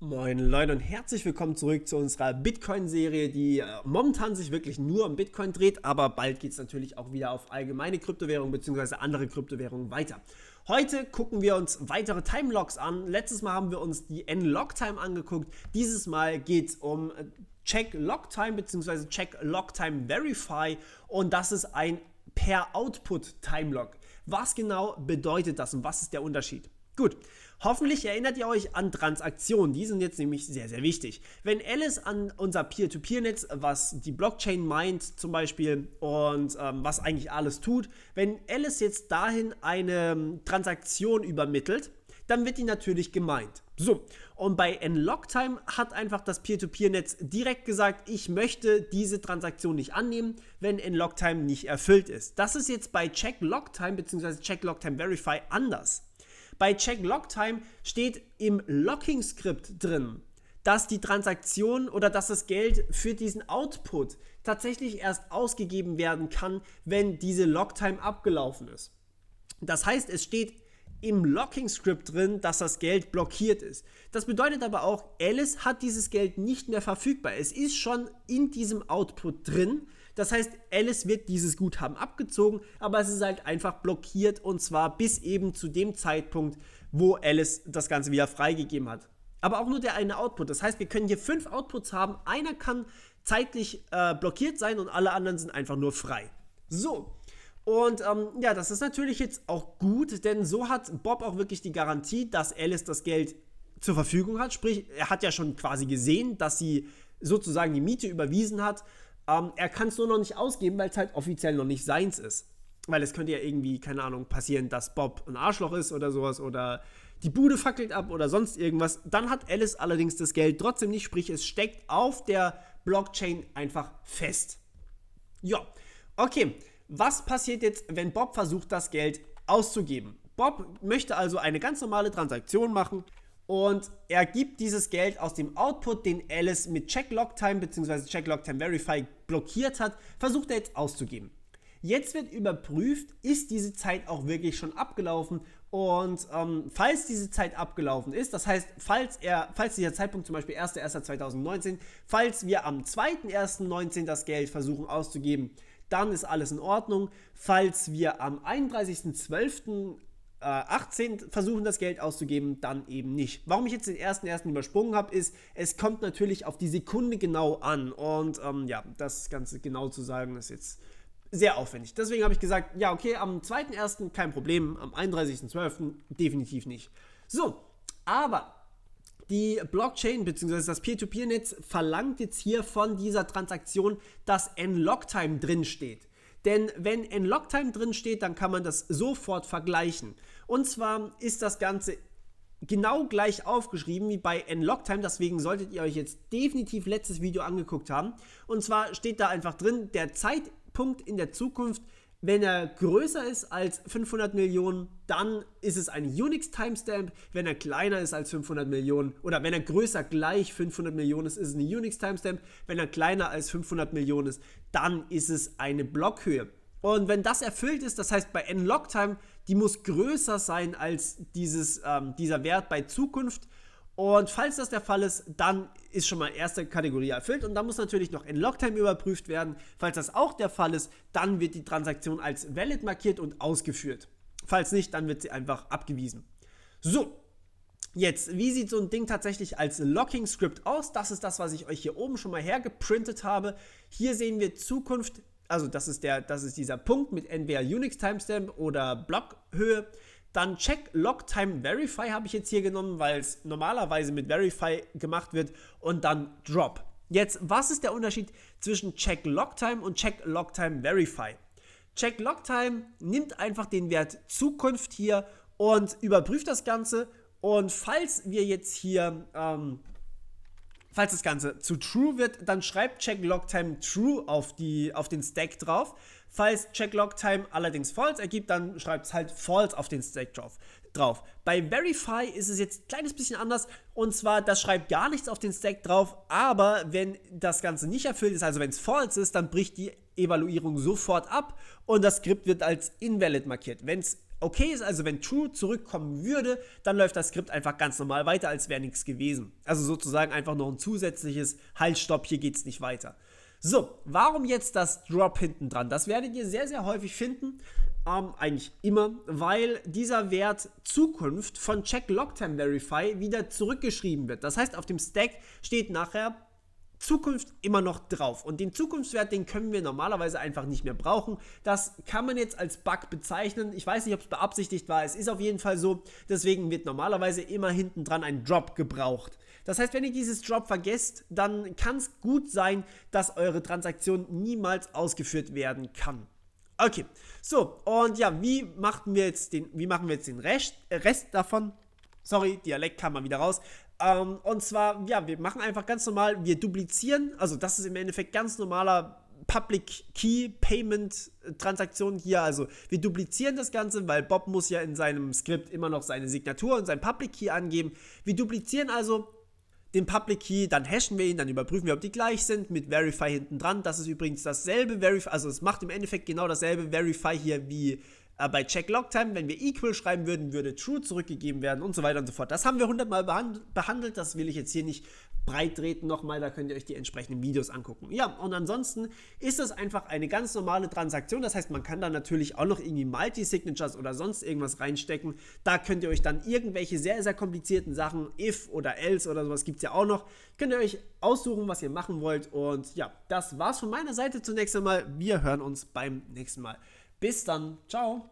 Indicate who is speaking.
Speaker 1: Moin Leute und herzlich willkommen zurück zu unserer Bitcoin-Serie, die momentan sich wirklich nur um Bitcoin dreht, aber bald geht es natürlich auch wieder auf allgemeine Kryptowährungen bzw. andere Kryptowährungen weiter. Heute gucken wir uns weitere Timelocks an. Letztes Mal haben wir uns die N-Log-Time angeguckt. Dieses Mal geht es um Check-Log-Time bzw. Check-Log-Time-Verify und das ist ein Per-Output-Timelock. Was genau bedeutet das und was ist der Unterschied? Gut, hoffentlich erinnert ihr euch an Transaktionen, die sind jetzt nämlich sehr, sehr wichtig. Wenn Alice an unser Peer-to-Peer-Netz, was die Blockchain meint zum Beispiel und was eigentlich alles tut, wenn Alice jetzt dahin eine Transaktion übermittelt, dann wird die natürlich gemeint. So, und bei N-Log-Time hat einfach das Peer-to-Peer-Netz direkt gesagt, ich möchte diese Transaktion nicht annehmen, wenn N-Log-Time nicht erfüllt ist. Das ist jetzt bei Check-Log-Time bzw. Check-Log-Time-Verify anders. Bei Check-Log-Time steht im Locking-Skript drin, dass die Transaktion oder dass das Geld für diesen Output tatsächlich erst ausgegeben werden kann, wenn diese Log-Time abgelaufen ist. Das heißt, es steht im Locking-Skript drin, dass das Geld blockiert ist. Das bedeutet aber auch, Alice hat dieses Geld nicht mehr verfügbar. Es ist schon in diesem Output drin. Das heißt, Alice wird dieses Guthaben abgezogen, aber es ist halt einfach blockiert und zwar bis eben zu dem Zeitpunkt, wo Alice das Ganze wieder freigegeben hat. Aber auch nur der eine Output. Das heißt, wir können hier 5 Outputs haben. Einer kann zeitlich blockiert sein und alle anderen sind einfach nur frei. So. Und ja, das ist natürlich jetzt auch gut, denn so hat Bob auch wirklich die Garantie, dass Alice das Geld zur Verfügung hat. Sprich, er hat ja schon quasi gesehen, dass sie sozusagen die Miete überwiesen hat. Er kann es nur noch nicht ausgeben, weil es halt offiziell noch nicht seins ist. Weil es könnte ja irgendwie, keine Ahnung, passieren, dass Bob ein Arschloch ist oder sowas oder die Bude fackelt ab oder sonst irgendwas. Dann hat Alice allerdings das Geld trotzdem nicht, sprich es steckt auf der Blockchain einfach fest. Ja, okay. Was passiert jetzt, wenn Bob versucht, das Geld auszugeben? Bob möchte also eine ganz normale Transaktion machen und er gibt dieses Geld aus dem Output, den Alice mit Check-Log-Time bzw. Check-Log-Time-Verify blockiert hat, versucht er jetzt auszugeben. Jetzt wird überprüft, ist diese Zeit auch wirklich schon abgelaufen und falls diese Zeit abgelaufen ist, das heißt, falls dieser Zeitpunkt zum Beispiel 1.1.2019, falls wir am 2.1.19 das Geld versuchen auszugeben, dann ist alles in Ordnung. Falls wir am 31.12.18 versuchen, das Geld auszugeben, dann eben nicht. Warum ich jetzt den 1.1. übersprungen habe, ist, es kommt natürlich auf die Sekunde genau an. Und ja, das Ganze genau zu sagen, ist jetzt sehr aufwendig. Deswegen habe ich gesagt, ja, okay, am 2.1. kein Problem, am 31.12. definitiv nicht. So, aber die Blockchain bzw. das Peer-to-Peer-Netz verlangt jetzt hier von dieser Transaktion, dass N-Log-Time drin steht. Denn wenn N-Log-Time drin steht, dann kann man das sofort vergleichen. Und zwar ist das Ganze genau gleich aufgeschrieben wie bei N-Log-Time, deswegen solltet ihr euch jetzt definitiv letztes Video angeguckt haben. Und zwar steht da einfach drin, der Zeitpunkt in der Zukunft, wenn er größer ist als 500 Millionen, dann ist es ein Unix-Timestamp. Wenn er kleiner ist als 500 Millionen oder wenn er größer gleich 500 Millionen ist, ist es eine Unix-Timestamp. Wenn er kleiner als 500 Millionen ist, dann ist es eine Blockhöhe. Und wenn das erfüllt ist, das heißt bei N-Log-Time, die muss größer sein als dieser Wert bei Zukunft. Und falls das der Fall ist, dann ist schon mal erste Kategorie erfüllt und dann muss natürlich noch N-Log-Time überprüft werden. Falls das auch der Fall ist, dann wird die Transaktion als valid markiert und ausgeführt. Falls nicht, dann wird sie einfach abgewiesen. So, jetzt, wie sieht so ein Ding tatsächlich als Locking-Script aus? Das ist das, was ich euch hier oben schon mal hergeprintet habe. Hier sehen wir Zukunft, also das ist dieser Punkt mit entweder Unix-Timestamp oder Blockhöhe. Dann Check-Log-Time-Verify habe ich jetzt hier genommen, weil es normalerweise mit Verify gemacht wird und dann Drop. Jetzt, was ist der Unterschied zwischen Check-Log-Time und Check-Log-Time-Verify? Check-Log-Time nimmt einfach den Wert Zukunft hier und überprüft das Ganze und falls wir jetzt hier, falls das Ganze zu True wird, dann schreibt Check-Log-Time True auf den Stack drauf. Falls Check-Log-Time allerdings False ergibt, dann schreibt es halt False auf den Stack drauf. Bei Verify ist es jetzt ein kleines bisschen anders und zwar, das schreibt gar nichts auf den Stack drauf, aber wenn das Ganze nicht erfüllt ist, also wenn es False ist, dann bricht die Evaluierung sofort ab und das Skript wird als invalid markiert. Wenn es okay ist. Also wenn true zurückkommen würde, dann läuft das Skript einfach ganz normal weiter, als wäre nichts gewesen. Also sozusagen einfach noch ein zusätzliches Halt, stopp, hier geht es nicht weiter. So, warum jetzt das Drop hinten dran? Das werdet ihr sehr, sehr häufig finden. Eigentlich immer, weil dieser Wert Zukunft von check-log-time-verify wieder zurückgeschrieben wird. Das heißt, auf dem Stack steht nachher Zukunft immer noch drauf. Und den Zukunftswert, den können wir normalerweise einfach nicht mehr brauchen. Das kann man jetzt als Bug bezeichnen. Ich weiß nicht, ob es beabsichtigt war. Es ist auf jeden Fall so. Deswegen wird normalerweise immer hinten dran ein Drop gebraucht. Das heißt, wenn ihr dieses Drop vergesst, dann kann es gut sein, dass eure Transaktion niemals ausgeführt werden kann. Okay, so, und ja, wie machen wir jetzt den Rest davon? Sorry, Dialekt kam mal wieder raus. Und zwar, ja, wir machen einfach ganz normal, wir duplizieren, also das ist im Endeffekt ganz normaler Public Key Payment Transaktion hier, also wir duplizieren das Ganze, weil Bob muss ja in seinem Skript immer noch seine Signatur und sein Public Key angeben. Wir duplizieren also den Public Key, dann hashen wir ihn, dann überprüfen wir, ob die gleich sind, mit Verify hinten dran. Das ist übrigens dasselbe Verify, also es macht im Endeffekt genau dasselbe Verify hier wie bei check-log-time. Wenn wir equal schreiben würden, würde true zurückgegeben werden und so weiter und so fort. Das haben wir 100 Mal behandelt, das will ich jetzt hier nicht breit treten nochmal, da könnt ihr euch die entsprechenden Videos angucken. Ja, und ansonsten ist das einfach eine ganz normale Transaktion, das heißt, man kann da natürlich auch noch irgendwie Multi-Signatures oder sonst irgendwas reinstecken. Da könnt ihr euch dann irgendwelche sehr, sehr komplizierten Sachen, if oder else oder sowas gibt es ja auch noch, könnt ihr euch aussuchen, was ihr machen wollt. Und ja, das war's von meiner Seite zunächst einmal. Wir hören uns beim nächsten Mal. Bis dann, ciao!